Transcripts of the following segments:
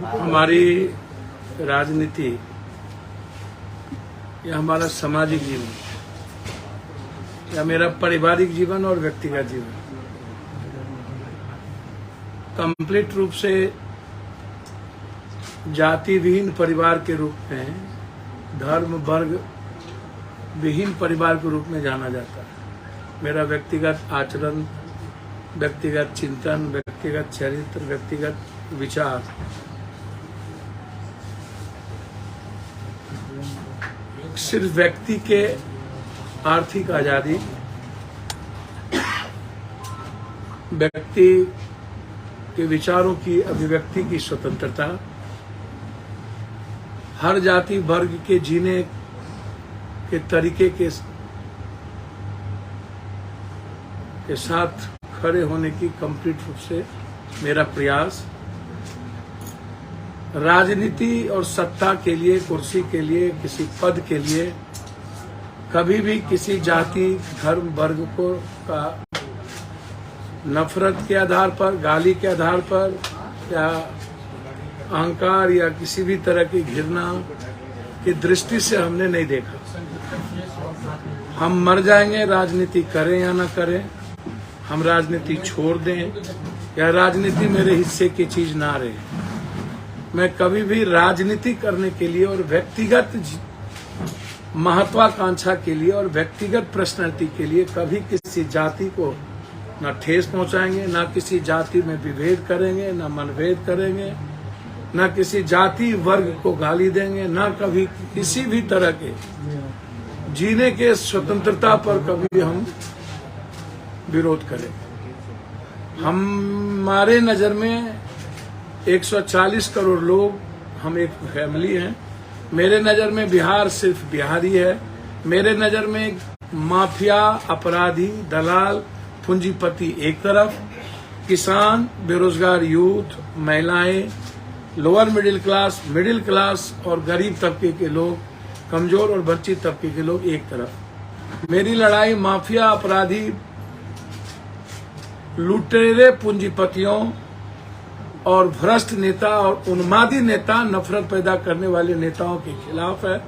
हमारी राजनीति या हमारा सामाजिक जीवन या मेरा पारिवारिक जीवन और व्यक्तिगत जीवन कंप्लीट रूप से जाति विहीन परिवार के रूप में, धर्म वर्ग विहीन परिवार के रूप में जाना जाता है। मेरा व्यक्तिगत आचरण, व्यक्तिगत चिंतन, व्यक्तिगत चरित्र, व्यक्तिगत विचार सिर्फ व्यक्ति के आर्थिक आजादी, व्यक्ति के विचारों की अभिव्यक्ति की स्वतंत्रता, हर जाति वर्ग के जीने के तरीके के साथ खड़े होने की कंप्लीट रूप से मेरा प्रयास, राजनीति और सत्ता के लिए, कुर्सी के लिए, किसी पद के लिए कभी भी किसी जाति धर्म वर्ग को का नफरत के आधार पर, गाली के आधार पर या अहंकार या किसी भी तरह की घृणा की दृष्टि से हमने नहीं देखा। हम मर जाएंगे राजनीति करें या ना करें, हम राजनीति छोड़ दें या राजनीति मेरे हिस्से की चीज ना रहे, मैं कभी भी राजनीति करने के लिए और व्यक्तिगत महत्वाकांक्षा के लिए और व्यक्तिगत पर्सनैलिटी के लिए कभी किसी जाति को ना ठेस पहुंचाएंगे, ना किसी जाति में विभेद करेंगे, ना मनभेद करेंगे, ना किसी जाति वर्ग को गाली देंगे, ना कभी किसी भी तरह के जीने के स्वतंत्रता पर कभी हम विरोध करें। हमारे नजर में 140 करोड़ लोग, हम एक फैमिली हैं। मेरे नजर में बिहार सिर्फ बिहारी है। मेरे नजर में माफिया, अपराधी, दलाल, पूंजीपति एक तरफ, किसान, बेरोजगार यूथ, महिलाएं, लोअर मिडिल क्लास और गरीब तबके के लोग, कमजोर और वंचित तबके के लोग एक तरफ। मेरी लड़ाई माफिया, अपराधी, लुटेरे, पूंजीपतियों और भ्रष्ट नेता और उन्मादी नेता, नफरत पैदा करने वाले नेताओं के खिलाफ है,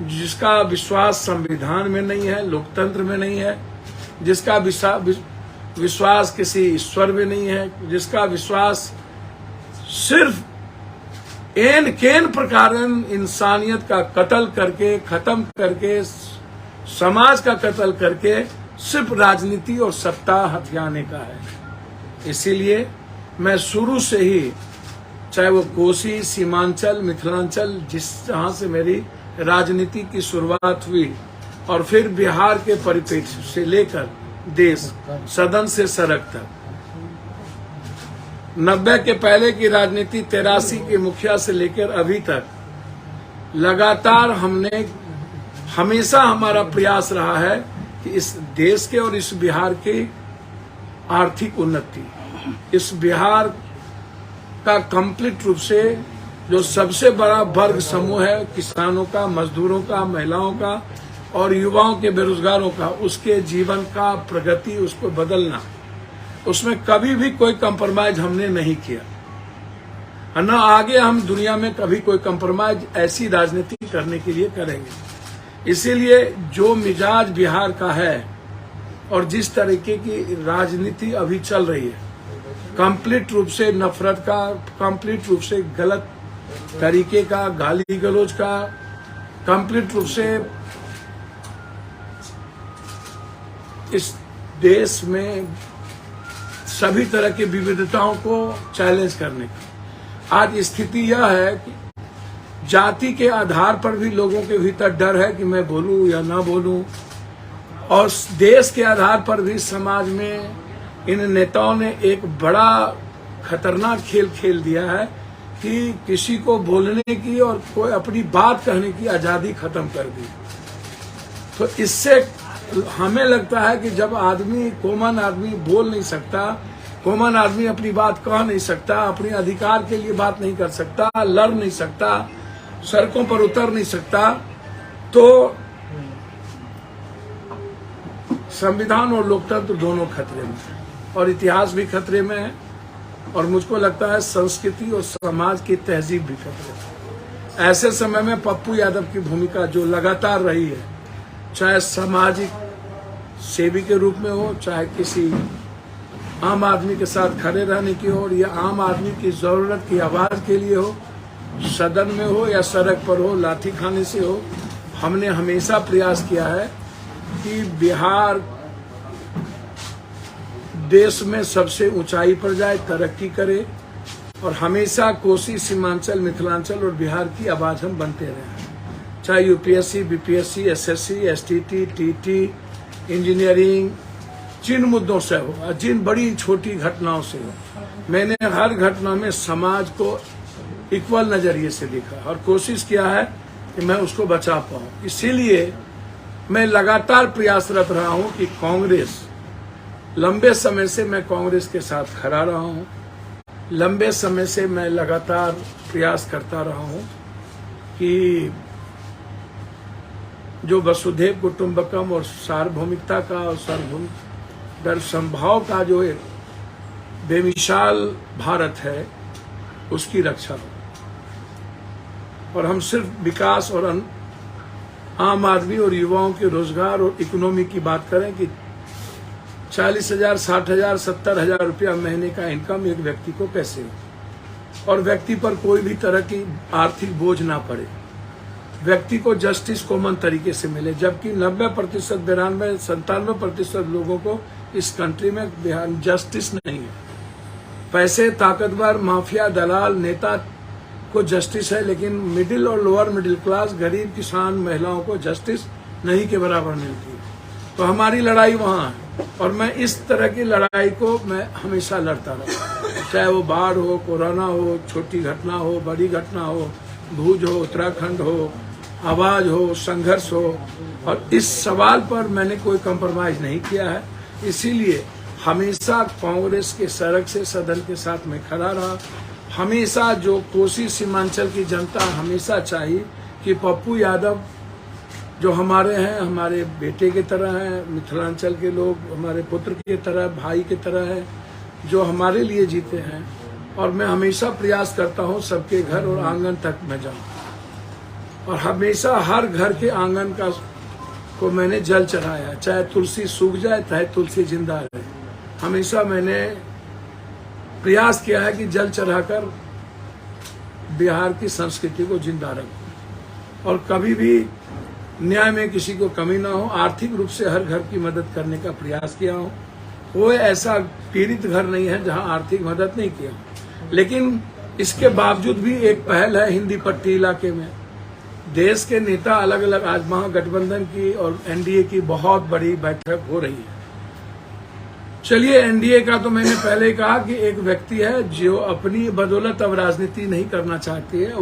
जिसका विश्वास संविधान में नहीं है, लोकतंत्र में नहीं है, जिसका विश्वास किसी ईश्वर में नहीं है, जिसका विश्वास सिर्फ एन केन प्रकार इंसानियत का कत्ल करके, खत्म करके, समाज का कत्ल करके सिर्फ राजनीति और सत्ता हथियाने का है। इसीलिए मैं शुरू से ही, चाहे वो कोसी, सीमांचल, मिथिलांचल, जहां से मेरी राजनीति की शुरुआत हुई और फिर बिहार के परिप्रेक्ष्य से लेकर देश, सदन से सड़क तक, 90 के पहले की राजनीति, 83 के मुखिया से लेकर अभी तक, लगातार हमने हमेशा हमारा प्रयास रहा है कि इस देश के और इस बिहार की आर्थिक उन्नति, इस बिहार का कंप्लीट रूप से जो सबसे बड़ा वर्ग समूह है, किसानों का, मजदूरों का, महिलाओं का और युवाओं के, बेरोजगारों का, उसके जीवन का प्रगति, उसको बदलना, उसमें कभी भी कोई कंप्रोमाइज हमने नहीं किया। न आगे हम दुनिया में कभी कोई कंप्रोमाइज ऐसी राजनीति करने के लिए करेंगे। इसीलिए जो मिजाज बिहार का है और जिस तरीके की राजनीति अभी चल रही है, कंप्लीट रूप से नफरत का, कंप्लीट रूप से गलत तरीके का, गाली गलौज का, कंप्लीट रूप से इस देश में सभी तरह की विविधताओं को चैलेंज करने का आज स्थिति यह है कि जाति के आधार पर भी लोगों के भीतर डर है कि मैं बोलूं या ना बोलूं, और देश के आधार पर भी समाज में इन नेताओं ने एक बड़ा खतरनाक खेल खेल दिया है कि किसी को बोलने की और कोई अपनी बात कहने की आजादी खत्म कर दी। तो इससे हमें लगता है कि जब आदमी, कॉमन आदमी बोल नहीं सकता, कॉमन आदमी अपनी बात कह नहीं सकता, अपने अधिकार के लिए बात नहीं कर सकता, लड़ नहीं सकता, सड़कों पर उतर नहीं सकता, तो संविधान और लोकतंत्र दोनों खतरे में है और इतिहास भी खतरे में है। और मुझको लगता है संस्कृति और समाज की तहजीब भी खतरे। ऐसे समय में पप्पू यादव की भूमिका जो लगातार रही है, चाहे सामाजिक सेवी के रूप में हो, चाहे किसी आम आदमी के साथ खड़े रहने की हो, या आम आदमी की जरूरत की आवाज के लिए हो, सदन में हो या सड़क पर हो, लाठी खाने से हो, हमने हमेशा प्रयास किया है कि बिहार देश में सबसे ऊंचाई पर जाए, तरक्की करे, और हमेशा कोसी, सीमांचल, मिथिलांचल और बिहार की आवाज हम बनते रहे। चाहे UPSC, BPSC, SSC, STT, TT, engineering, जिन मुद्दों से हो, जिन बड़ी छोटी घटनाओं से हो, मैंने हर घटना में समाज को इक्वल नजरिए से देखा और कोशिश किया है कि मैं उसको बचा पाऊं। इसीलिए मैं लगातार प्रयासरत रहा हूं कि कांग्रेस, लंबे समय से मैं कांग्रेस के साथ खड़ा रहा हूं, लंबे समय से मैं लगातार प्रयास करता रहा हूं कि जो वसुधैव कुटुंबकम और सार्वभौमिकता का और सार्वभौमिक दर संभाव का जो एक बेमिसाल भारत है, उसकी रक्षा हो। और हम सिर्फ विकास और आम आदमी और युवाओं के रोजगार और इकोनॉमी की बात करें कि 40,000, 60,000, 70,000 रुपया महीने का इनकम एक व्यक्ति को कैसे हो और व्यक्ति पर कोई भी तरह की आर्थिक बोझ ना पड़े, व्यक्ति को जस्टिस कॉमन तरीके से मिले, जबकि 90%, 92, 97% लोगों को इस कंट्री में जस्टिस नहीं है। पैसे, ताकतवर, माफिया, दलाल, नेता को जस्टिस है, लेकिन मिडिल और लोअर मिडिल क्लास, गरीब, किसान, महिलाओं को जस्टिस नहीं के बराबर मिलती है। तो हमारी लड़ाई वहाँ है और मैं इस तरह की लड़ाई को मैं हमेशा लड़ता रहा, चाहे वो बाढ़ हो, कोरोना हो, छोटी घटना हो, बड़ी घटना हो, भूज हो, उत्तराखंड हो, आवाज हो, संघर्ष हो, और इस सवाल पर मैंने कोई कंप्रोमाइज नहीं किया है। इसीलिए हमेशा कांग्रेस के सड़क से सदन के साथ में खड़ा रहा। हमेशा जो कोसी सीमांचल की जनता हमेशा चाहिए कि पप्पू यादव जो हमारे हैं, हमारे बेटे की तरह हैं, मिथिलांचल के लोग हमारे पुत्र की तरह, भाई की तरह है, जो हमारे लिए जीते हैं। और मैं हमेशा प्रयास करता हूं सबके घर और आंगन तक मैं जाऊं, और हमेशा हर घर के आंगन को मैंने जल चढ़ाया, चाहे तुलसी सूख जाए चाहे तुलसी जिंदा रहे। हमेशा मैंने प्रयास किया है कि जल चढ़ाकर बिहार की संस्कृति को जिंदा रखूं और कभी भी न्याय में किसी को कमी ना हो। आर्थिक रूप से हर घर की मदद करने का प्रयास किया हूं। कोई ऐसा पीड़ित घर नहीं है जहां आर्थिक मदद नहीं किया, लेकिन इसके बावजूद भी एक पहल है हिंदी पट्टी इलाके में। देश के नेता अलग अलग, आज महागठबंधन की और एनडीए की बहुत बड़ी बैठक हो रही है। चलिए, एनडीए का तो मैंने पहले ही कहा कि एक व्यक्ति है जो अपनी बदौलत अब राजनीति नहीं करना चाहती है।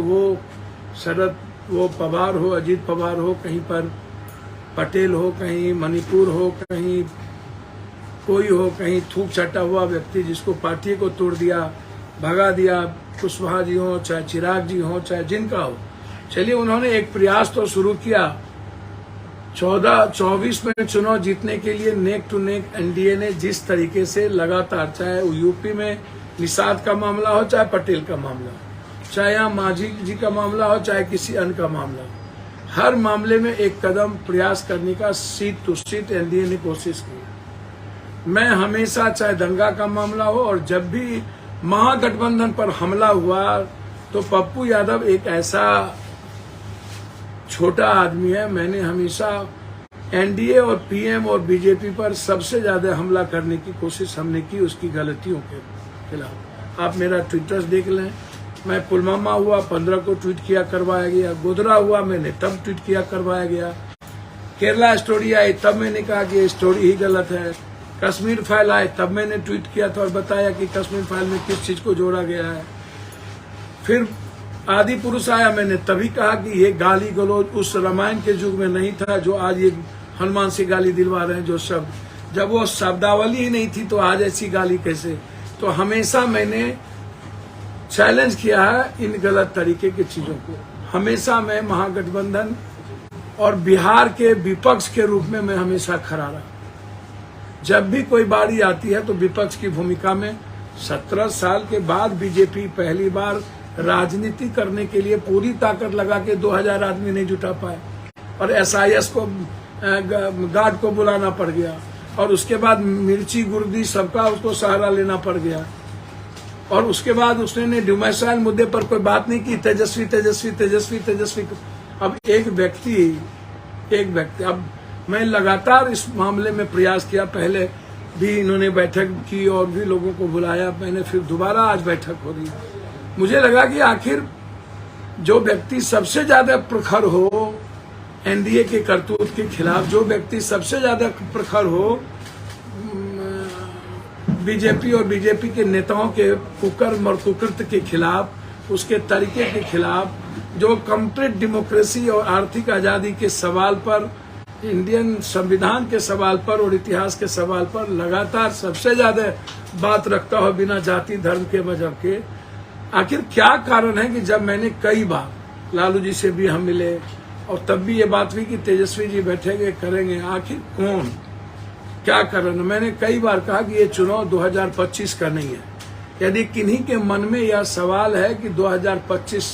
वो पवार हो, अजीत पवार हो, कहीं पर पटेल हो, कहीं मणिपुर हो, कहीं कोई हो, कहीं थूक छटा हुआ व्यक्ति जिसको पार्टी को तोड़ दिया, भगा दिया, कुशवाहा जी हो, चाहे चिराग जी हो, चाहे जिनका हो। चलिए, उन्होंने एक प्रयास तो शुरू किया। 24 में चुनाव जीतने के लिए नेक टू नेक एनडीए ने जिस तरीके से लगातार, चाहे यूपी में निषाद का मामला हो, चाहे पटेल का मामला हो, चाहे यहाँ मांझी जी का मामला हो, चाहे किसी अन्य का मामला हो, हर मामले में एक कदम प्रयास करने का सीट टू सीट एनडीए ने कोशिश की। मैं हमेशा, चाहे दंगा का मामला हो और जब भी महागठबंधन पर हमला हुआ, तो पप्पू यादव एक ऐसा छोटा आदमी है, मैंने हमेशा एनडीए और पीएम और बीजेपी पर सबसे ज्यादा हमला करने की कोशिश हमने की, उसकी गलतियों के खिलाफ। आप मेरा ट्विटर्स देख लें, मैं पुलवामा हुआ 15 को ट्वीट किया करवाया गया, गोधरा हुआ मैंने तब ट्वीट किया करवाया गया, केरला स्टोरी आई तब मैंने कहा कि ये स्टोरी ही गलत है, कश्मीर फाइल आए तब मैंने ट्वीट किया था और बताया कि कश्मीर फाइल में किस चीज को जोड़ा गया है। फिर आदि पुरुष आया, मैंने तभी कहा कि ये गाली गलौज उस रामायण के युग में नहीं था जो आज ये हनुमान से गाली दिलवा रहे हैं। जो शब्द, जब वो शब्दावली ही नहीं थी तो आज ऐसी गाली कैसे। तो हमेशा मैंने चैलेंज किया है इन गलत तरीके की चीजों को। हमेशा मैं महागठबंधन और बिहार के विपक्ष के रूप में मैं हमेशा खड़ा रहा। जब भी कोई बारी आती है तो विपक्ष की भूमिका में 17 साल के बाद बीजेपी पहली बार राजनीति करने के लिए पूरी ताकत लगा के 2000 आदमी नहीं जुटा पाए और एसआईएस को गार्ड को बुलाना पड़ गया और उसके बाद मिर्ची गुर्दी सबका उसको सहारा लेना पड़ गया और उसके बाद उसने डोमिसाइल मुद्दे पर कोई बात नहीं की। तेजस्वी तेजस्वी तेजस्वी तेजस्वी। अब एक व्यक्ति अब मैं लगातार इस मामले में प्रयास किया, पहले भी इन्होंने बैठक की और भी लोगों को बुलाया, मैंने फिर दोबारा आज बैठक हो रही। मुझे लगा कि आखिर जो व्यक्ति सबसे ज्यादा प्रखर हो एनडीए के करतूत के खिलाफ, जो व्यक्ति सबसे ज्यादा प्रखर हो बीजेपी और बीजेपी के नेताओं के कुकर्म और कुकृत्य के खिलाफ, उसके तरीके के खिलाफ, जो कंप्लीट डेमोक्रेसी और आर्थिक आजादी के सवाल पर, इंडियन संविधान के सवाल पर और इतिहास के सवाल पर लगातार सबसे ज्यादा बात रखता हो बिना जाति धर्म के मजहब के, आखिर क्या कारण है कि जब मैंने कई बार लालू जी से भी हम मिले और तब भी ये बात हुई कि तेजस्वी जी बैठेंगे करेंगे, आखिर कौन क्या कारण? मैंने कई बार कहा कि ये चुनाव 2025 का नहीं है। यदि किन्हीं के मन में यह सवाल है कि 2025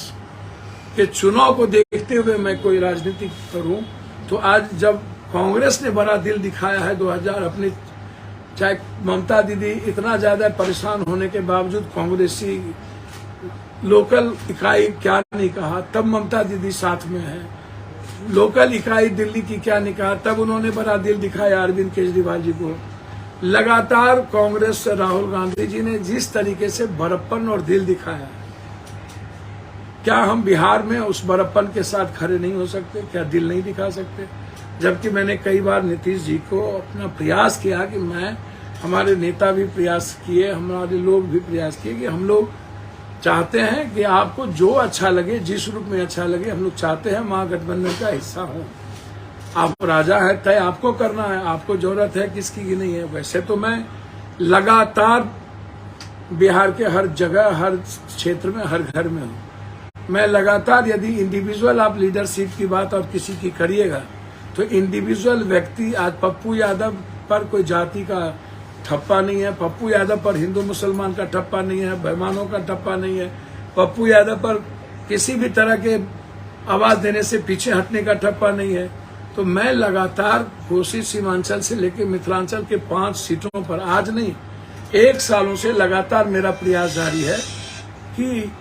के चुनाव को देखते हुए मैं कोई राजनीति करूं, तो आज जब कांग्रेस ने बड़ा दिल दिखाया है 2000 अपनी, चाहे ममता दीदी इतना ज्यादा परेशान होने के बावजूद कांग्रेसी लोकल इकाई क्या नहीं कहा, तब ममता दीदी साथ में है, लोकल इकाई दिल्ली की क्या नहीं कहा, तब उन्होंने बड़ा दिल दिखाया अरविंद केजरीवाल जी को। लगातार कांग्रेस राहुल गांधी जी ने जिस तरीके से बड़प्पन और दिल दिखाया, क्या हम बिहार में उस बड़प्पन के साथ खड़े नहीं हो सकते? क्या दिल नहीं दिखा सकते? जबकि मैंने कई बार नीतीश जी को अपना प्रयास किया कि मैं, हमारे नेता भी प्रयास किए, हमारे लोग भी प्रयास किए कि हम लोग चाहते हैं कि आपको जो अच्छा लगे, जिस रूप में अच्छा लगे, हम लोग चाहते हैं महागठबंधन का हिस्सा हो। आप राजा है, तय आपको करना है, आपको जरूरत है किसकी की नहीं है। वैसे तो मैं लगातार बिहार के हर जगह, हर क्षेत्र में, हर घर में हूँ। मैं लगातार, यदि इंडिविजुअल आप लीडरशिप की बात और किसी की करिएगा तो इंडिविजुअल व्यक्ति, आज पप्पू यादव पर कोई जाति का ठप्पा नहीं है, पप्पू यादव पर हिंदू मुसलमान का ठप्पा नहीं है, बेईमानों का ठप्पा नहीं है, पप्पू यादव पर किसी भी तरह के आवाज देने से पीछे हटने का ठप्पा नहीं है। तो मैं लगातार कोसी सीमांचल से लेकर मिथिलांचल के 5 सीटों पर, आज नहीं 1 सालों से लगातार मेरा प्रयास जारी है कि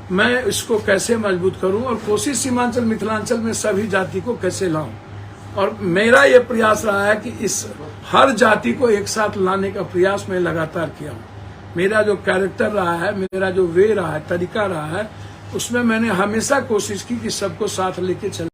मैं इसको कैसे मजबूत करूं और कोसी सीमांचल मिथिलांचल में सभी जाति को कैसे लाऊं। और मेरा ये प्रयास रहा है कि इस हर जाति को एक साथ लाने का प्रयास मैं लगातार किया हूँ। मेरा जो कैरेक्टर रहा है, मेरा जो वे रहा है, तरीका रहा है, उसमें मैंने हमेशा कोशिश की कि सबको साथ लेके चल